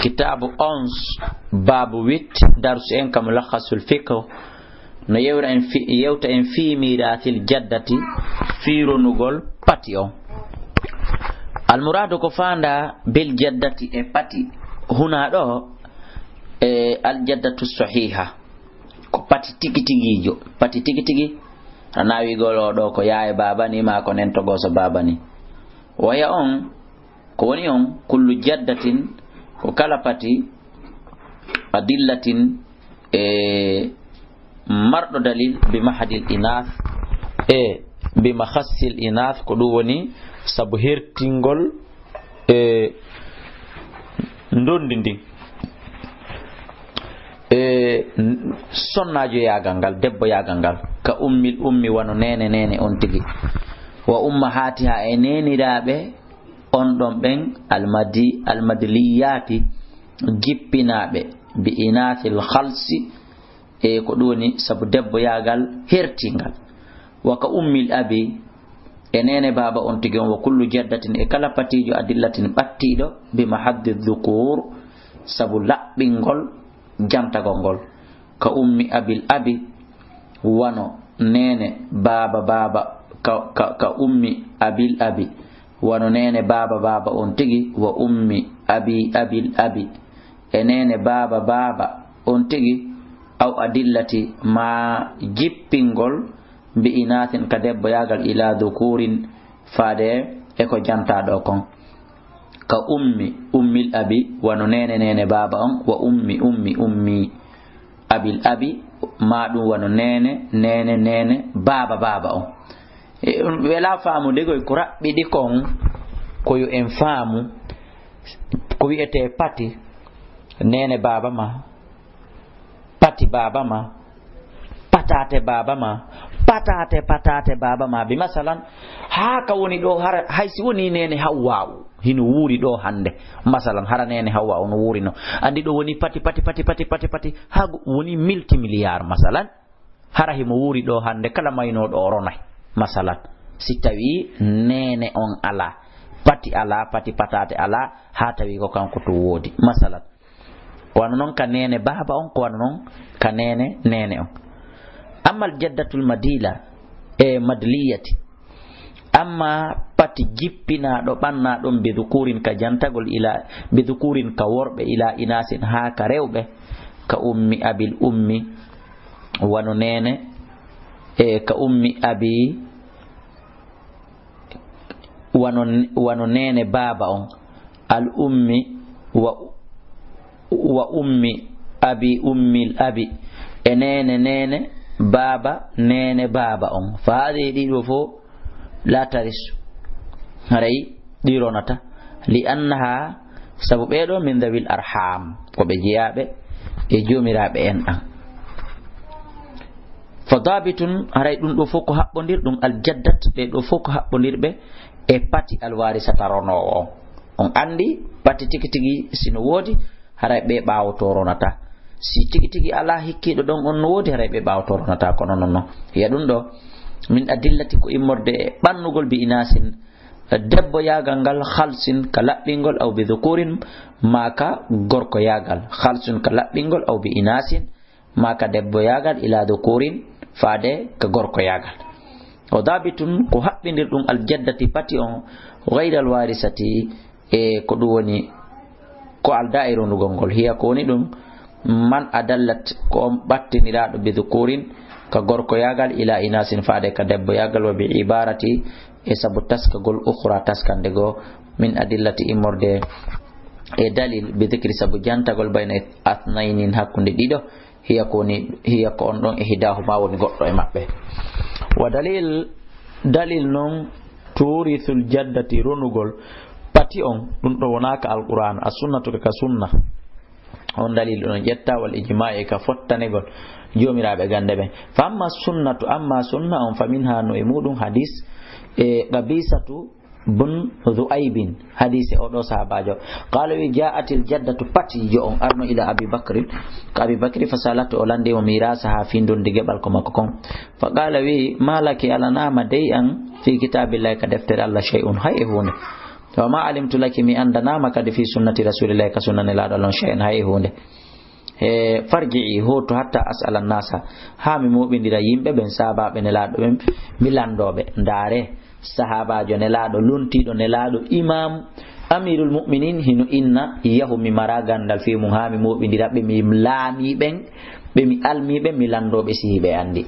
kitabu 11 babu 8 darsu en kam lakhasul fiqh no yewta en fi mirathil jaddati fi ronugol pati on. al muradu ko fanda bil jaddati e pati huna do al jaddatu sahiha ko pati tigi tigijo, pati tigi tigi anawi golo do ko yaye baba ni ma ko nen to goso baba ni waya on ko woni on kullu jaddatin ko kala pati adillatin mardo dalil bi mahadil inath bi makhassil inath ko dum woni sabu hertingol ndondindi sonnajo yagal debbo yagal ka ummi wano nene on tigi wa ummahatiha e neniraɓe on ɗon ɓen almadliyati jippinaɓe bi inathil khalsi ko ɗoni sabu debbo yagal hertingal wa ka ummil abi e nene baba on tigi on wa kullu jaddatin e kala patijo adillatin ɓattiɗo bi mahaddi dhukur sabu laɓɓingol jamtagol ngol ka ummi abil abi wano nene baba ka ummi abil abi wano nene baba on tigi wa ummi abil abi e nene baba on tigi aw adillati ma jippingol bi inathin ka debbo yagal ila dhukurin fade e ko jantaɗo kon ka ummil abi wano nene baba on wa ummi abil abi ma ɗum wano nene baba on wela faamu degoy ko raɓɓiɗi kon koyo en faamu ko wiyete pati nene baba ma, pati baba ma, patate baba ma, patate baba ma. Bi masalan ha ka woni do haysi woni nene Hawwa hino wuri do hande masalan hara nene Hawwa no wuri no andi do woni pati ha woni multimilliard masalan hara himo wuri do hande kala mayno do ronay masalan si tawi nene on ala pati ala pati patate ala ha tawi ko kanko to wodi masalan wano non ka nene baba on ko wano non ka nene on. Amal jaddatul madila e madliyati amma pati jippina do banna don be dhukurin ka jantagol ila be dhukurin ka worbe ila inasin ha ka rewbe ka ummi abil ummi wano nene ka ummi abi wano nene baba on al ummi wa ummi abi ummil abi e nene baba nene baba on faade ɗiɗo fo la tarisu haray ɗironata li annaha sabu ɓeɗo min dawil arham ko ɓe jeyaɓe e jomiraɓe en ɗan fa dabitun haray ɗum ɗo fof ko haɓɓodir ɗum aljaddat ɓeɗo fof ko haɓɓodirɓe e pati alwarisata ronowo on andi pati tigi sino woodi haray ɓe ɓawoto ronata si tigi ala hikkiɗo ɗon on no wodi haray ɓe ɓawoto ronata kono non ya ɗum ɗo min adillati ko immorde e ɓannugol bi inasin debbo yagal ngal khalsin ka laɓɓingol aw bi dhukurin maka gorko yagal khalsun ka laɓɓingol aw bi inasin maka debbo yagal ila dhukurin faade ka gorko yagal o dabitun ko haɓɓindir ɗum aljaddati pati on ghayral warisati e ko ɗum woni ko alda e ronugol ngol hiya ko woni ɗum man adallat ko on ɓattiniraɗo bi dhukurin ka gorko yagal ila inasin faade ka debbo yagal wa bi ibarati e sabu taskagol ukhra taskande go min adillati immorde e dalil bi dhikri sabu jantagol bayna athnainin hakkunde ɗiɗo hiya ko on ɗon e hidahuma woni goɗɗo e maɓɓe wa dalil non turithul jaddati ronugol pati on ɗum ɗo wonaka alquran as sunnatu ka sunna on dalil ɗon ƴetta wal ijma'i ka fottanegol jomiraɓe gande ɓen fa amma sunnatu amma sunna on fa minha no e muɗum hadis e qabisatu bun dhu'aybin hadise oɗo sahabajo qala wi ja'atil jaddatu patijo on arno ila abi bakrin ka abi bakri fa salatu o lande mo mirasa ha findonde gebal ko makko kon fa qala wi malaki alanama dey an fi kitabillahi ka deftere Allah shay'un hay hunde wa ma alimtu laki mi andanama kadi fi sunnati rasulillahi ka sunnani laɗo lon shay'an hay hunde farji'i hoto hatta as'ala nasa ha mi moɓidira yimɓe ɓen sahabaɓe nelaɗo ɓen mi landoɓe ndaare sahabajo nelaɗo luntiɗo nelaɗo imam amirul mu'minin hino inna yahu mi mara gandal fi mum ha mi moɓidira ɓe mi laamiɓen ɓe mi almiɓe mi landoɓe sihiɓe andi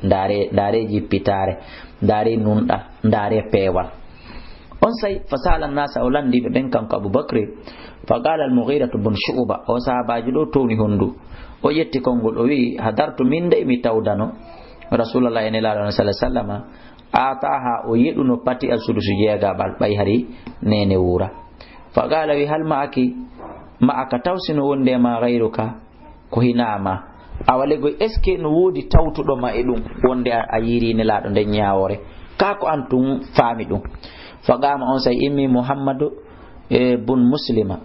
ndaare jippitare ndaare nunɗa ndaare peewal on say fasala nasa o landiɓe ɓen kanko aboubacry fa qala al mughiratu bun shu'ba o sahabajo ɗo towni hondu o ƴetti konngol o wi hadartu min de mi tawdano rasulullah en elaɗo sallallahu alaihi wasallam ataha o yeɗuno pati al sudusu jeegaɓal ɓay hari nene wura fa qala wi hal ma'aka tawsino wonde ma gayruka ko hinama awalego est ce que no woodi tawtuɗoma e ɗum wonde a yiri nelaɗo nden ñawore kako an tum faami ɗum fa qama on say immi muhammadu bun muslima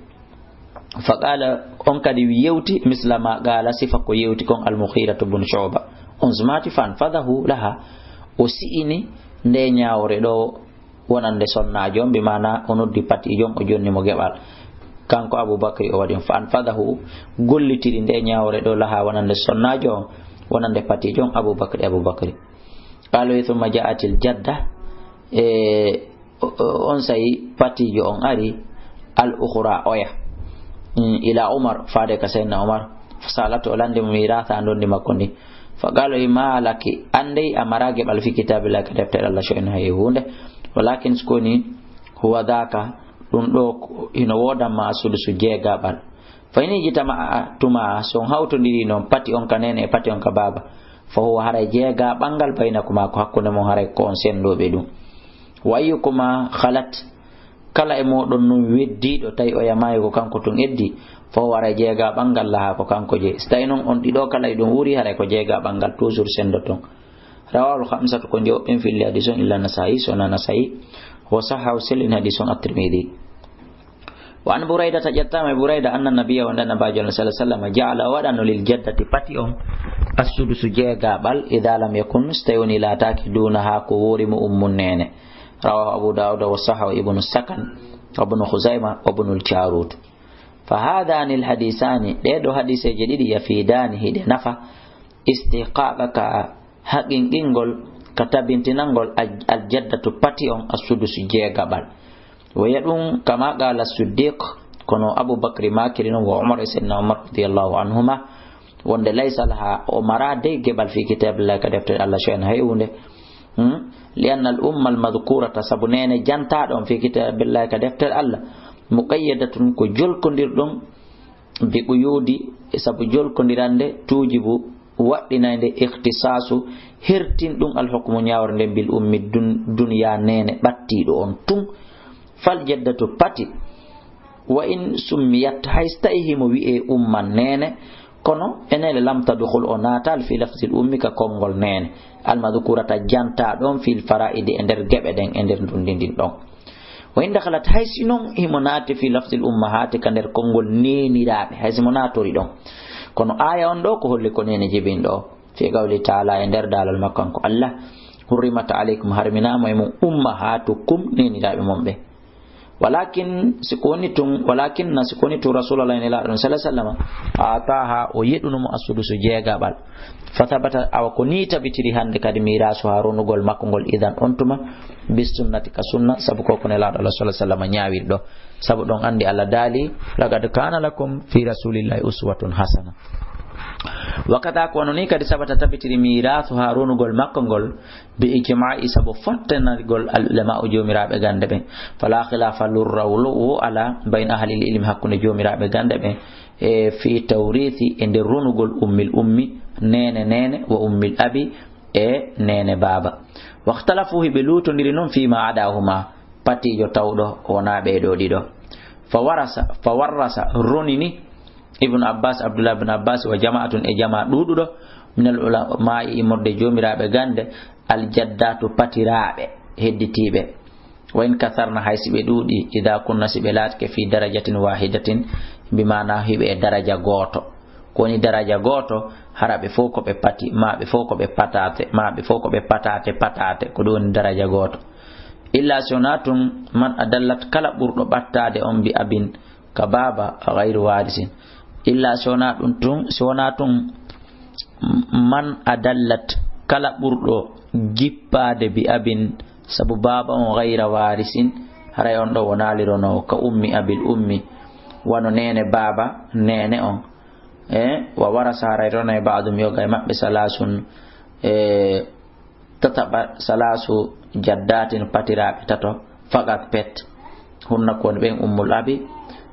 fa qala on kadi yewti mislama qala sifa ko yewti kon al mughiratu bun shu'ba on zumati fan fadahu laha o si'ini nde ñawore ɗo wonande sonnajo on bimana o noddi patijon o jonni mo geɓal kanko aboubacry o waɗi fa an fadahu gollitiri nde ñawore ɗo laha wonande sonnajo on wonande patijon aboubacry qalo thumma ja'atil jadda on sayi patijo on ari al ukhra oya ila umar faade ka sayyidina umar fasalatu o lande mo miratha ndondi makko ndi fa qalo malaki andey amarage ɓal fi kitabillah ka deftere allah sho'en hay hunde walakin skoni huwa dhaka ɗum ɗo ino wodanma sudusu jeegaɓal fayni jitama tuma son hawtodiri noon pati on ka nene e pati on ka baba fa huwa haray jeegaɓal baynakuma ko hakkunde mon haray ko on sendoɓe ɗum wa ayyukuma khalat kala e moɗon non weddiɗo tawi o yamayi ko kanko tun eddi fa huwa haray jeegaɓal laha ko kanko je so tawi noon on ɗiɗo kala e ɗum wuri haray ko jeegaɓal toujours sendo ton rawahul khamsatu ko jewɓen filli hadis on illa nasa'i sona nasa'i wa sahahu selin hadis on at-tirmidhi wa an burayda tajattama burayda anna nabiyya wa nabiy sallallahu alaihi wasallam ja'ala wadanu lil jaddati pati on as-sudusu jeegaɓal idha lam yakun stayuni la taki duna ha ko wori mu ummun nene rawahu abu daud wa sahahu ibn sakan ibn khuzaimah ibn al-jarud fa hadani al-hadisani dedo hadise jedidi yafidani hide nafa istiqaqaka haqiqingol katabintinangol al-jaddatu pati on as-sudusu jeegaɓal waya ɗum kama qala siddiq kono aboubacry makirino wa umar e sayyidina umar radiyallahu anhuma wonde laysa laha o mara dey geɓal fi kitabillah ka deftere allah shay'an hay hunde lianna al umma al madhkurata sabu nene jantaɗo on fi kitabillah ka deftere allah muqayyadatun ko jolkodirɗon bi quyudi sabu jolkodirande tujibu waɗɗinande ikhtisasu hertin ɗum al hukmu ñawre nden bil ummi duniya nene ɓattiɗo on tun fal jaddatu pati wa in summiyat haystayhi mo wi'e umman nene kono enele lam tadkhul o natal fi lafzil ummi ka kongol nene al madhkurata janta ɗon fil fara'idi e nder geɓe ɗen e nder dundindin ɗon wa in dakhalat haysi non himo naati fi lafzil ummahati ka nder kongol neniraɓe haysi mo natori ɗon kono aya on ɗo ko holli ko nene jibin ɗo fi qawli ta'ala e nder dalal makkanko allah hurrimat alaykum harminama e mum ummahatukum neniraɓe mon ɓe walakin sikoni tun rasulullah sallallahu alaihi wasallam ataha o yeduno asudusu jeegaɓal fathabata awa ko ni tabitiri hande kadi mirasu harunugol makko ngol idan ontuma bis sunnati ka sunna sabu ko nelaɗo allah sallallahu alaihi wasallam ñawiri ɗo sabu ɗon andi allah daali laqad kana lakum fi rasulillahi uswatun hasana wakata ko non ni kadi sabata tabitiri mirasu harunugol makko ngol bi ijma'i sabu fattanagol al ulama o jomiraɓe gande ɓe fala khilafa lurrawlu ala bayna ahli ilmi hakkunde jomiraɓe gande ɓe e fi tawrithi e nder runugol ummil ummi nene wa ummil abi e nene baba wakhtalafu hiɓe lutodiri noon fima adahuma patijo tawɗo wona ɓeɗo ɗiɗo fa warrasa ronini ibn abbas abdullah ibn abbas wa jama'atun e jama'a ɗuɗuɗo minal ulama imorde jomiraɓe gande al jaddatu patiraɓe hedditiɓe wa in katharna haysiɓe ɗuuɗi ida kunna siɓe latke fi darajatin wahidatin bimana hiɓe daraja goto koni daraja goto haraɓe fof ko ɓe pati maɓe fof ko ɓe patate maɓe fof ko ɓe patate ko ɗum woni daraja goto illa sonatun man adallat kala burdo battade on bi abin ka baba ghayru warisin illa sonatun man adallat kala burdo jippade bi abin sabu baba on ghayra warisin haray on do wonalirono ka ummi abil ummi wano nene baba nene on wa warasa haray rona ba'dum yoga e mabbe salasun tataba salasu jaddatin patiraɓe tato fakat pet hunna kon ɓen ummul abi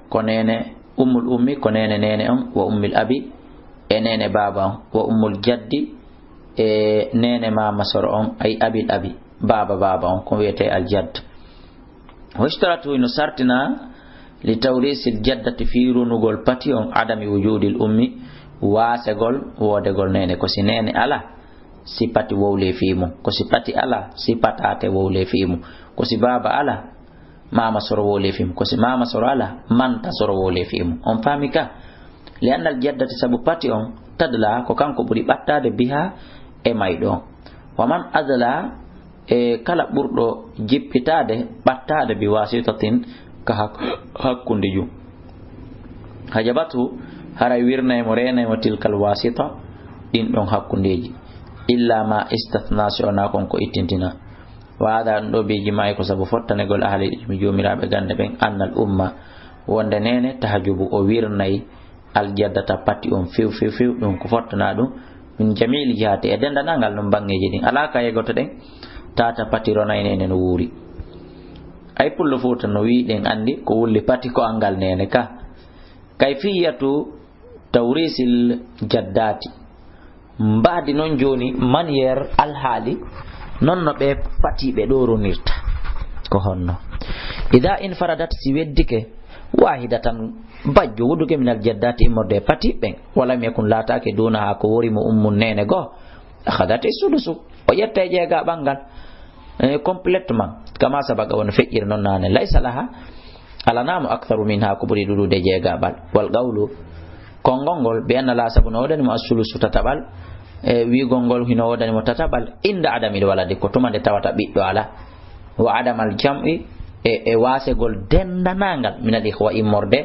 ko nene ummul ummi ko nene nene on wa ummul abi e nene baba on wa ummul jaddi e nene mama soro on ay abil abi baba on ko wiyete al jadd washtaratu ino sartina li tawrisil jaddati fi runugol pati on adami wujudil ummi wasegol wodegol nene ko si nene ala sipati wowle fimu ko sipati ala sipatate wowle fimu ko si baba ala mama soro wowle fimu ko si mama soro ala manta soro wowle fimu on famika li anna al jaddati sabu pati on tadla ko kanko buri battade biha e maydo wa man adla e kala burdo jippitade battade bi wasitatin ka hakkunde ju hajabatu haray wirna mo rena mo tilkal wasita din don hakkundeji illa ma istathna shona kon ko itintina waada ndo beji may ko sabu fottane gol ahli mi jomirabe gande ben annal umma wonde nene tahajjubu o wirnay al jaddata patti on few dum ko fottana dum min jamil jihati e dendanangal no bangeji din alaka yegoto den tata patti ronay nene no wuri ay pullo foto no wi den andi ko wulli patti ko angal nene ka kayfiyatu tawrisil jaddati mbaadi non joni manière alhaali nonno be pati be doronirta ko honno ida infaradat si weddike wahidatan bajjo wuduke min aljaddati immorde pati ben wala me kun latake duna ha ko wori mo ummun nene go akhadati sudusu o yette jeega bangal complètement kama sabaga won fejjir non nane laysa laha ala namu aktharu minha ko buri dudude jeega bal wal qawlu kongongol be anna la sabuna wadani mo asulusu tatabal wi gongol hino wadani mo tatabal inda adami walade ko tumande tawata biddo ala wa adamal jam'i e wasegol dendanangal min al ikhwa immorde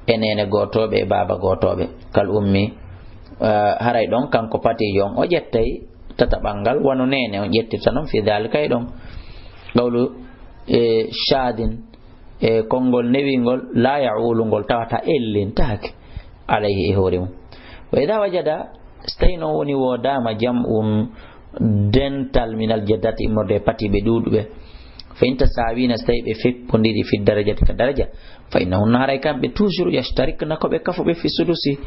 enene gotobe e baba gotobe kal ummi haray don kanko pati yon o jettay tatabangal wano nene on jettirta non fi dalika don qawlu shadin kongol newingol la ya'ulungol tawata ellintake عليه إهورهم وإذا وجد استينو وني ودام جمع دنتال من الجدات إمر باتي بدود به فإن تساوين استيب في بندي في الدرجة كدرجة فإنه النهار كان بتوجر يشتركنا كبكفو في سدوسي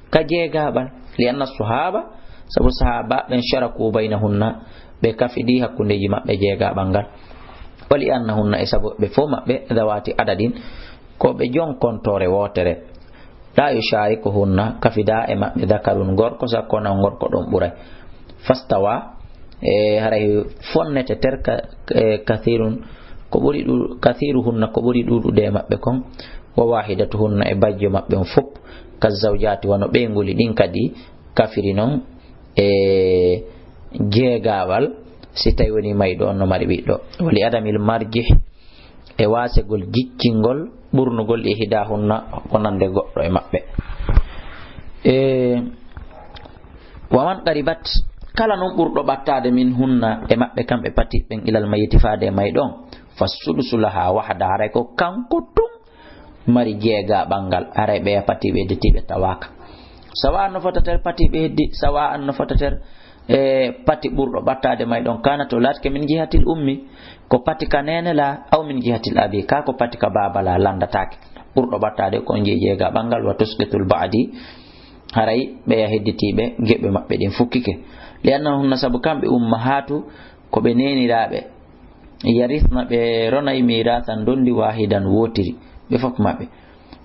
كجيغا بل لأن الصحابة سبو الصحابة من شركوا بينهن بكفديها كندي جمع بجيغا بانغال ولأنهن إسابو بفوما بذوات عددين كو بجون كونتوري ووتره la yusharikuhunna kafida e mabbe dakarun gorko sakona gorko don buray fastawa haray fonnete terka kathirun ko buri kathiruhunna ko buri dudude mabbe kon wa wahidatuhunna e bajjo mabbe fop kazawjati wono be nguli din kadi kafiri non jeegawal si tay woni maydo no mari biddo wali adamil marjih e wasegol giccingol burnugol e hidahunna konande goddo e mabbe waman qaribat kala non burdo battade min hunna e mabbe kambe pati ben ilal mayiti faade maydon fasudusulaha wahda haray ko kanko tum mari jeega bangal haray be pati be detibe tawaka sawa no fotater pati be heddi sawa no fotater pati burdo battade maydon kana to latke min jihatil ummi ko pati kanene la aw min jihatil abi ka ko pati ka baba la landatake burdo battade ko jeega bangal wa tusqitul ba'di haray be hedditibe gebe mabbe din fukkike liannahum nasabu kambe ummahatu ko be nenirabe yarithna be ronay mirasan dondi wahidan wotiri be fok mabbe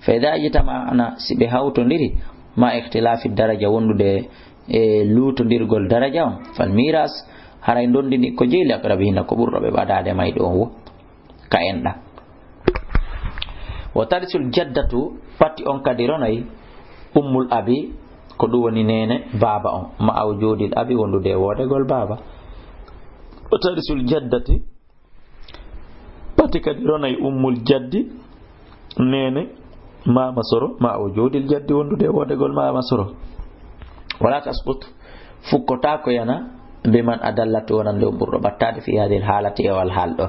fa idha yitama ana sibe hawtondiri ma ikhtilafi daraja wondude lutondirgol daraja on fal miras haray dondini ko jeeli akrabina ko burdo be badade maydo wo ka enda wa tarisul jaddatu pati on kadi ronay ummul abi ko du woni nene baba on ma awjudil abi wondude wodegol baba wa tarisul jaddati pati kadi ronay ummul jaddi nene mama soro ma o jodil jaddi wondude wodegol mama soro wala tasbut fukkota ko yana biman adallatu wonande burdo battade fi hadhihi halati wal haldo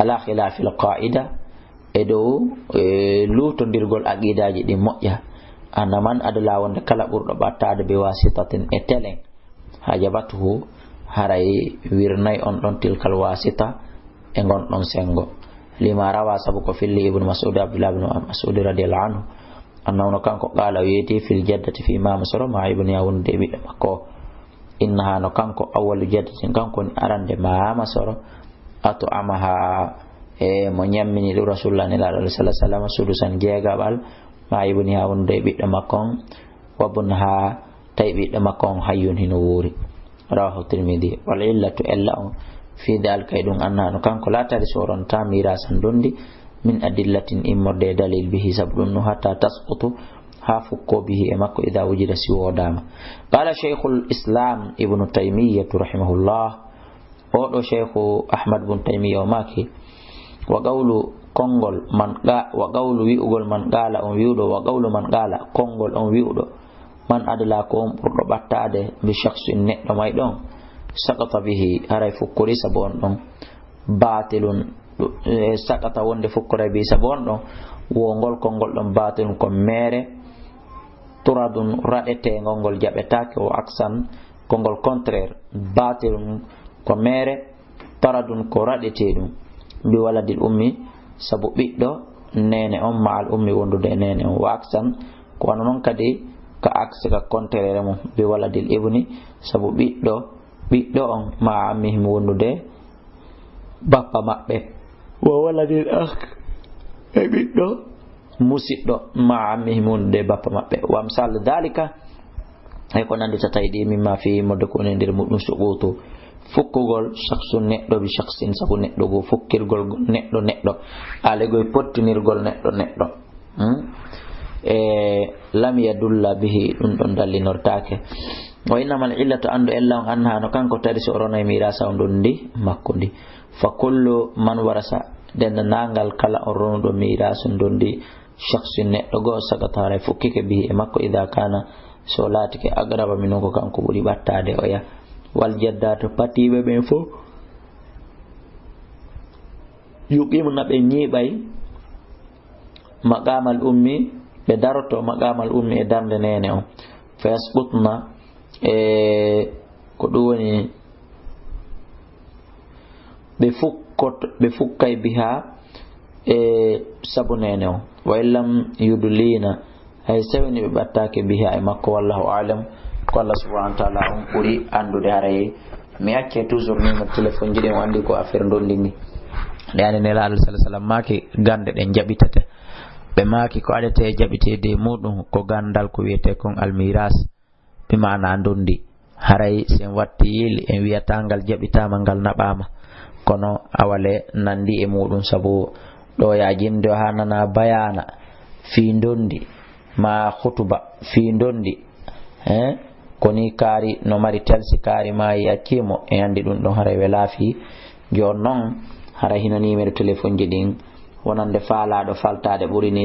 ala khilaf al qaida edo lutondirgol aqidaji di moƴƴa anaman adala wonde kala burdo battade be wasitatin e telen hajabatuhu haray wirnay on don tilkal wasita e gon don sengo lima rawa sabu ko filli ibn mas'ud abdullah ibn mas'ud radhiyallahu anhu annahu kanko qala yati fil jaddati fi ma masra ma ibn yawun de bi makko innaha no kanko awwalu jaddatin kanko ni arande ma masra atu amaha e mo nyammini do rasulullah sallallahu alaihi wasallam sudusan jeegabal ma ibn yawun de bi makon wabunha tay bi makon hayyun hino wuri rawahu tirmidhi wal illatu illa fi dalika idun annano kanko latari soron ta mirasan dondi min adillatin immorde dalil bihi sabdun hatta tasqutu ha fukko bihi e makko idha wujida siwodama qala shaykhul islam ibn taymiyyah rahimahullah odo shaykhu ahmad ibn taymiyyah maki wa qawlu kongol man ga wa qawlu wi'ugol man qala on wi'udo wa qawlu man qala kongol on wi'udo man adala ko burdo battade bi shakhsin neddo may don sakata bihi haray fukkuri sabon don batilun sakata wonde fukkure bi sabon don wongol kongol don batilun ko mere turadun radete ngol jabetake o aksan kongol contraire batilun ko mere taradun ko radete dum bi waladil ummi sabu biddo nene on maal ummi wondude nene on wa aksan ko non kadi ka akse ka contraire mo bi waladil ibni sabu biddo on ma amihim wondude bappa mabbe wa waladil akh e biddo musiddo ma amihim wondude bappa mabbe wa misal dalika ay ko nandi tataydi mimma fi moddo ko ndir mudum subutu fukkugol shakhsun neddo bi shakhsin sabu neddo go fukkirgol neddo ale goy pottinirgol neddo lam yadulla bihi dun don dallinortake wa innamal illatu andu ella anha no kanko tari so rono mirasa on dondi makkundi fa kullu man warasa den nangal kala on rono do mirasa dondi shakhsin neddo go sagatare fukkike bihi e makko idha kana so latike agraba min ko kanko buri battade o ya wal jaddatu patibe ben fo yuqimuna be nyibay maqamal ummi be daroto maqamal ummi e darde nene on fa yasbutna ko duwoni be fukkay biha sabu nene on wa illam yudlina hay sawni be battake biha e makko wallahu alam ko Allah subhanahu wa ta'ala on puri andude haraye mi acce toujours ni mo téléphone jide mo andi ko affaire ndolini yani ne la sallallahu alaihi wasallam maki gande den jabitate be maki ko adete jabitede mudum ko gandal ko wiete kon almiras bi maana ndondi haray sen watti yeli en wiyatangal jabitama ngal nabama kono awale nandi e mudum sabu do ya jinde hanana bayana fi ndondi ma khutuba fi ndondi koni kari no mari telsi kari mai akimo e andi dum don haray welafi jonnon haray hinani mere telephone jidin wonande faala do faltade burini